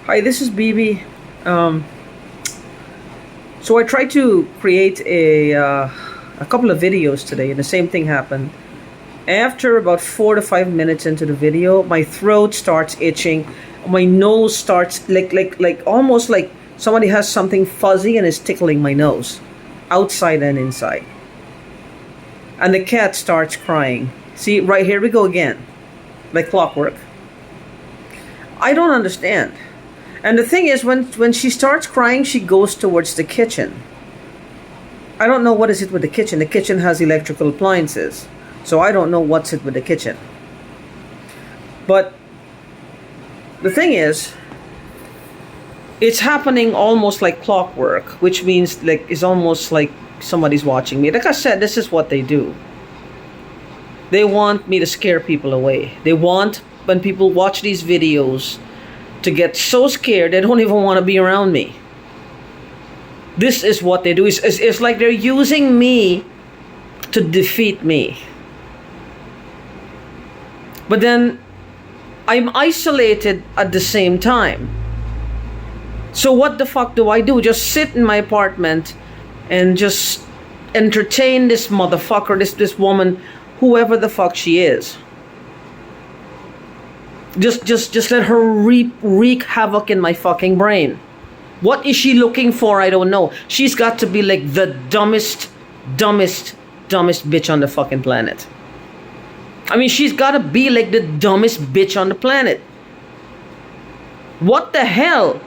Hi, this is BB. Um, so I tried to create a couple of videos today, and the same thing happened. After about 4 to 5 minutes into the video, my throat starts itching, my nose starts like almost like somebody has something fuzzy and is tickling my nose, outside and inside. And the cat starts crying. See, right here we go again, like clockwork. I don't understand. And the thing is, when she starts crying, she goes towards the kitchen. I don't know what is it with the kitchen. The kitchen has electrical appliances, so I don't know what's it with the kitchen. But the thing is, it's happening almost like clockwork, which means like it's almost like somebody's watching me. Like I said, this is what they do. They want me to scare people away. They want, when people watch these videos, to get so scared they don't even want to be around me. This is what they do. It's like they're using me to defeat me. But then I'm isolated at the same time. So what the fuck do I do? Just sit in my apartment and just entertain this motherfucker, this woman, whoever the fuck she is. Just let her wreak havoc in my fucking brain. What is she looking for? I don't know. She's got to be like the dumbest bitch on the fucking planet. I mean, she's got to be like the dumbest bitch on the planet. What the hell?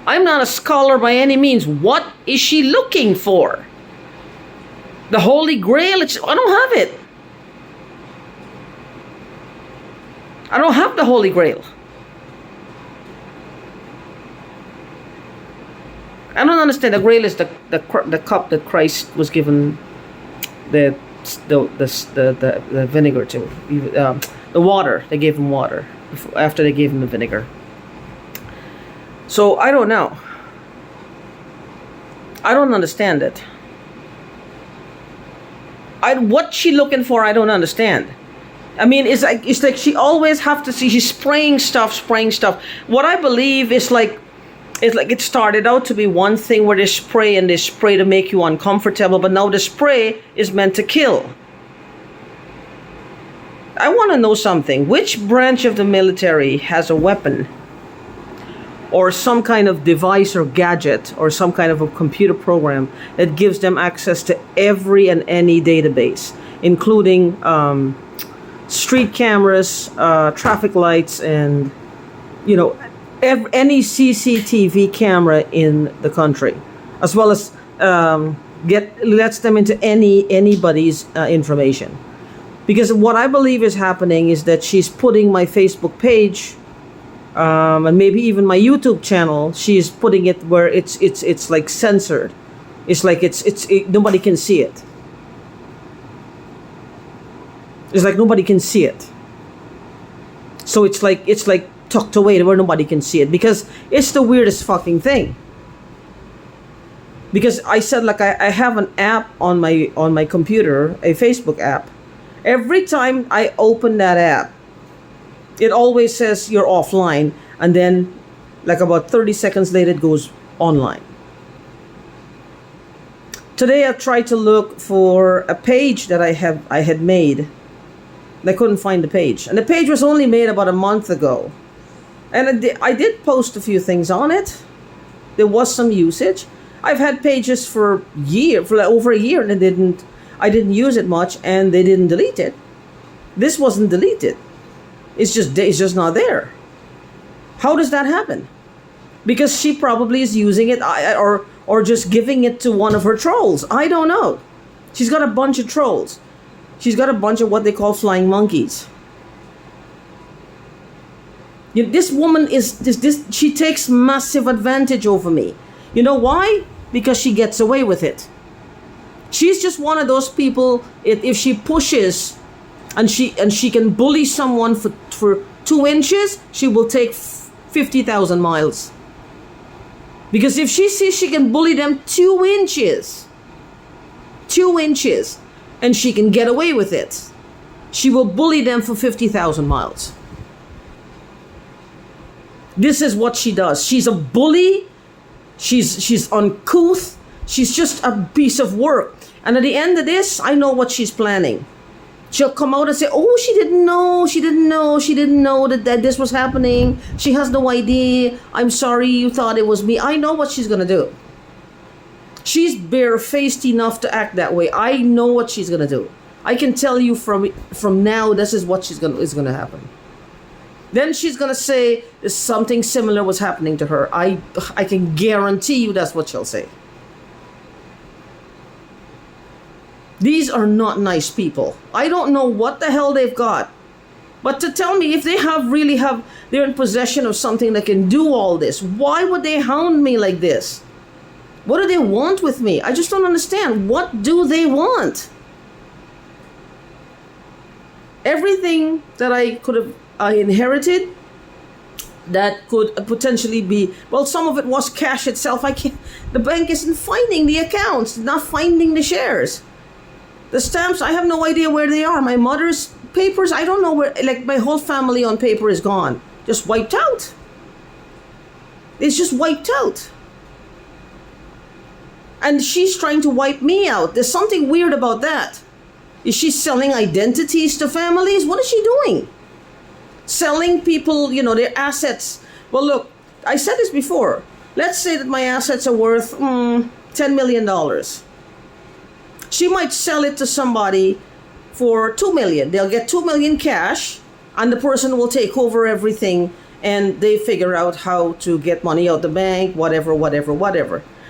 I'm not a scholar by any means. What is she looking for? The Holy Grail? I don't have it. I don't have the Holy Grail. I don't understand. The Grail is the cup that Christ was given the vinegar to. The water. They gave him water after they gave him the vinegar. So I don't know. I don't understand it. What she looking for? I don't understand. I mean, it's like she always have to see. She's spraying stuff. What I believe is like, it started out to be one thing where they spray to make you uncomfortable, but now the spray is meant to kill. I want to know something. Which branch of the military has a weapon or some kind of device or gadget or some kind of a computer program that gives them access to every and any database, including street cameras, traffic lights, and any CCTV camera in the country, as well as lets them into anybody's information. Because what I believe is happening is that she's putting my Facebook page, and maybe even my YouTube channel. She's putting it where it's like censored. It's like nobody can see it. It's like nobody can see it. So it's like tucked away where nobody can see it, because it's the weirdest fucking thing. Because I said, like, I have an app on my computer, a Facebook app. Every time I open that app, it always says you're offline, and then like about 30 seconds later it goes online. Today I tried to look for a page that I had made. I couldn't find the page. And the page was only made about a month ago. And I did post a few things on it. There was some usage. I've had pages for over a year, and I didn't use it much, and they didn't delete it. This wasn't deleted. It's just not there. How does that happen? Because she probably is using it or just giving it to one of her trolls. I don't know. She's got a bunch of trolls. She's got a bunch of what they call flying monkeys. This woman she takes massive advantage over me. You know why? Because she gets away with it. She's just one of those people, if she pushes and she can bully someone for 2 inches, she will take 50,000 miles. Because if she sees she can bully them 2 inches, and she can get away with it, she will bully them for 50,000 miles. This is what she does. She's a bully. She's uncouth. She's just a piece of work. And at the end of this, I know what she's planning. She'll come out and say, "Oh, she didn't know. She didn't know that this was happening. She has no idea. I'm sorry you thought it was me." I know what she's gonna do. She's barefaced enough to act that way. I know what she's gonna do. I can tell you from now, this is what is gonna happen. Then she's gonna say something similar was happening to her. I can guarantee you that's what she'll say. These are not nice people. I don't know what the hell they've got. But to tell me if they they're in possession of something that can do all this, why would they hound me like this? What do they want with me? I just don't understand. What do they want? Everything that I inherited that could potentially be, well, some of it was cash itself. The bank isn't finding the accounts, not finding the shares. The stamps, I have no idea where they are. My mother's papers, I don't know where, like my whole family on paper is gone. Just wiped out. It's just wiped out. And she's trying to wipe me out. There's something weird about that. Is she selling identities to families? What is she doing? Selling people, their assets. Well, look, I said this before. Let's say that my assets are worth $10 million. She might sell it to somebody for $2 million. They'll get $2 million cash, and the person will take over everything, and they figure out how to get money out the bank, whatever.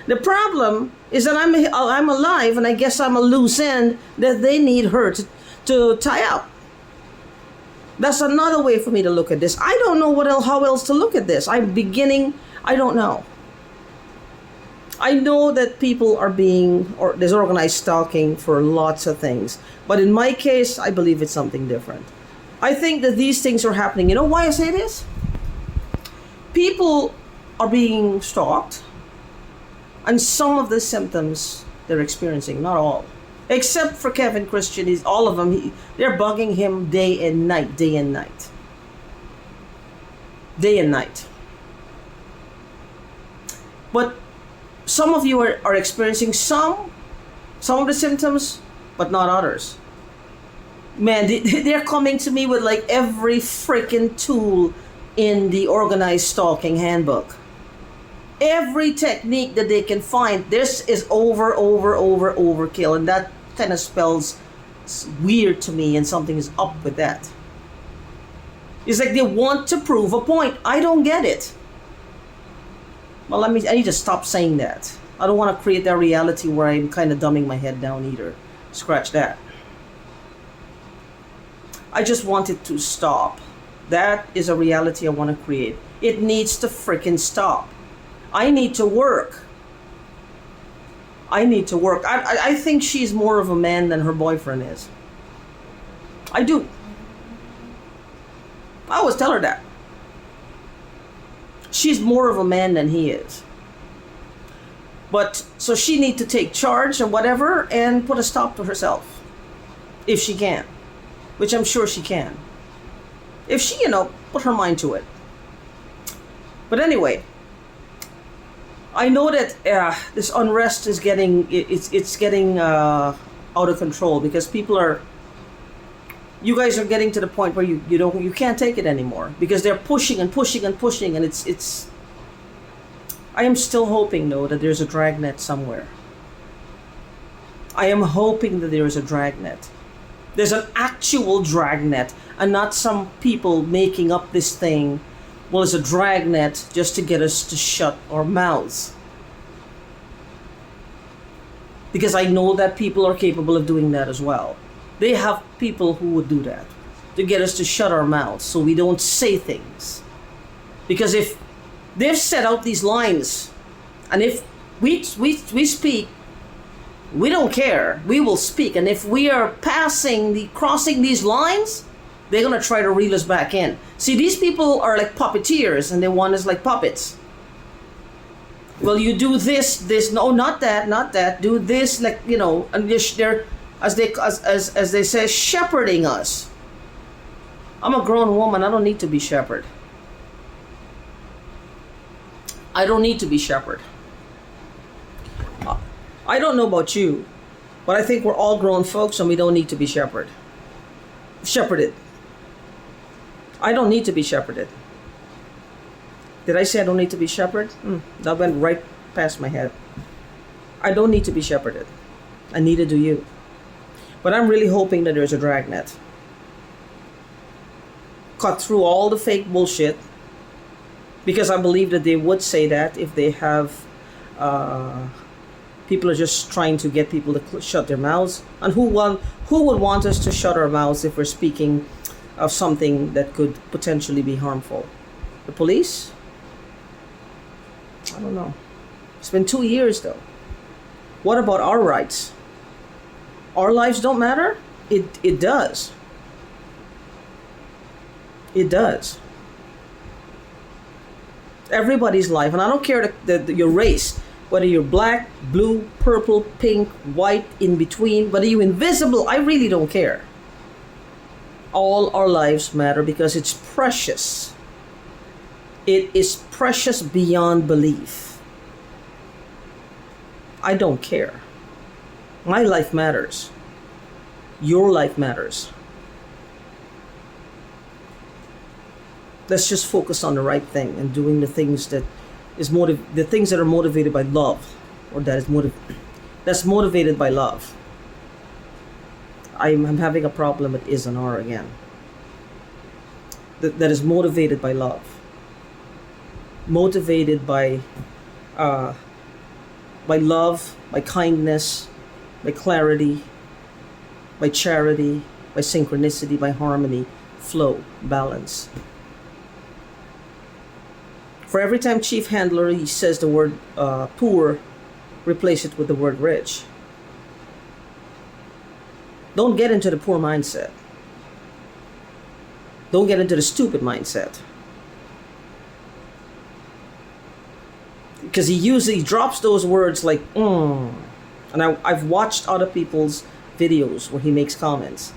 The problem is that I'm alive, and I guess I'm a loose end that they need her to tie up. That's another way for me to look at this. I don't know how else to look at this. I don't know. I know that people are there's organized stalking for lots of things. But in my case, I believe it's something different. I think that these things are happening. You know why I say this? People are being stalked. And some of the symptoms they're experiencing, not all. Except for Kevin Christian, all of them, they're bugging him day and night. But some of you are experiencing some of the symptoms, but not others. Man, they're coming to me with like every freaking tool in the organized stalking handbook. Every technique that they can find. This is overkill, and that kind of spells weird to me, and something is up with that. It's like they want to prove a point. I don't get it. Well, I need to stop saying that. I don't want to create that reality where I'm kind of dumbing my head down either. Scratch that. I just want it to stop. That is a reality I want to create. It needs to freaking stop. I need to work. I think she's more of a man than her boyfriend is. I do. I always tell her that. She's more of a man than he is. But, so she needs to take charge and whatever and put a stop to herself. If she can. Which I'm sure she can. If she, put her mind to it. But anyway, I know that this unrest is getting out of control because you guys are getting to the point where you can't take it anymore because they're pushing and it's I am still hoping though that there's a dragnet somewhere. I am hoping that there is a dragnet. There's an actual dragnet and not some people making up this thing. Well, it's a dragnet just to get us to shut our mouths. Because I know that people are capable of doing that as well. They have people who would do that to get us to shut our mouths so we don't say things. Because if they've set out these lines and if we speak, we don't care. We will speak. And if we are crossing these lines, they're going to try to reel us back in. See, these people are like puppeteers and they want us like puppets. Well, you do this, no, not that, do this, like, and they're, as they say, shepherding us. I'm a grown woman, I don't need to be shepherded. I don't need to be shepherded. I don't know about you, but I think we're all grown folks and we don't need to be shepherded. I don't need to be shepherded. Did I say I don't need to be shepherded? That went right past my head. I don't need to be shepherded. And neither do you. But I'm really hoping that there's a dragnet. Cut through all the fake bullshit. Because I believe that they would say that if they have... people are just trying to get people to shut their mouths. And who would want us to shut our mouths if we're speaking of something that could potentially be harmful? The police? I don't know. It's been 2 years though. What about our rights? Our lives don't matter? It does. It does. Everybody's life, and I don't care your race, whether you're black, blue, purple, pink, white, in between, whether you're invisible, I really don't care. All our lives matter because it's precious. It is precious beyond belief. I don't care. My life matters. Your life matters. Let's just focus on the right thing and doing the things that the things that are motivated by love, or that's motivated by love. I'm having a problem with is and are again. That is motivated by love. Motivated by love, by kindness, by clarity, by charity, by synchronicity, by harmony, flow, balance. For every time Chief Handler he says the word poor, replace it with the word rich. Don't get into the poor mindset. Don't get into the stupid mindset. Because he drops those words like, And I've watched other people's videos where he makes comments.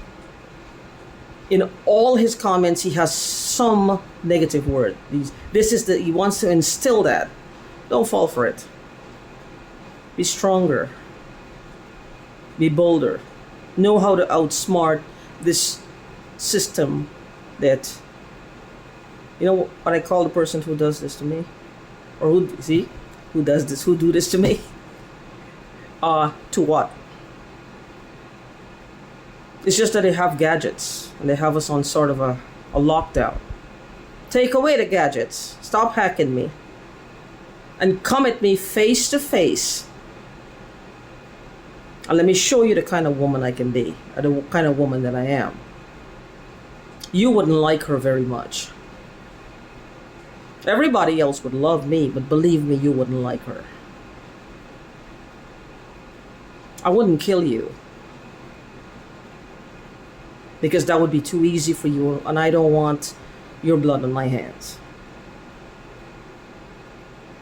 In all his comments, he has some negative word. He wants to instill that. Don't fall for it. Be stronger. Be bolder. Know how to outsmart this system that, you know what I call the person who does this to me? Or who does this, who do this to me? To what? It's just that they have gadgets and they have us on sort of a lockdown. Take away the gadgets. Stop hacking me. And come at me face to face. And let me show you the kind of woman I can be, or the kind of woman that I am. You wouldn't like her very much. Everybody else would love me, but believe me, you wouldn't like her. I wouldn't kill you. Because that would be too easy for you, and I don't want your blood on my hands.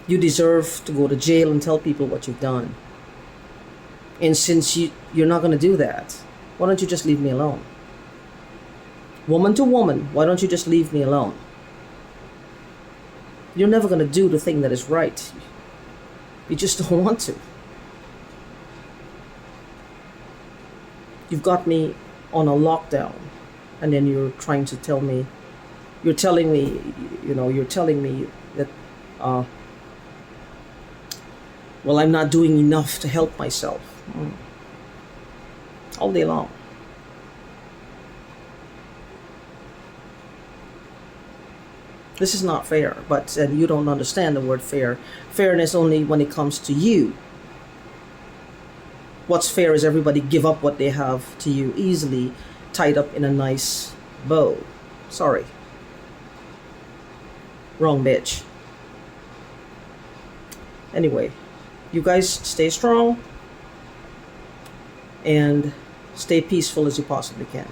You deserve to go to jail and tell people what you've done. And since you're not going to do that, why don't you just leave me alone? Woman to woman, why don't you just leave me alone? You're never going to do the thing that is right. You just don't want to. You've got me on a lockdown, and then you're trying to tell me, you're telling me that, well, I'm not doing enough to help myself. All day long. This is not fair, but you don't understand the word fair. Fairness only when it comes to you. What's fair is everybody give up what they have to you easily, tied up in a nice bow. Sorry. Wrong bitch. Anyway, you guys stay strong and stay peaceful as you possibly can.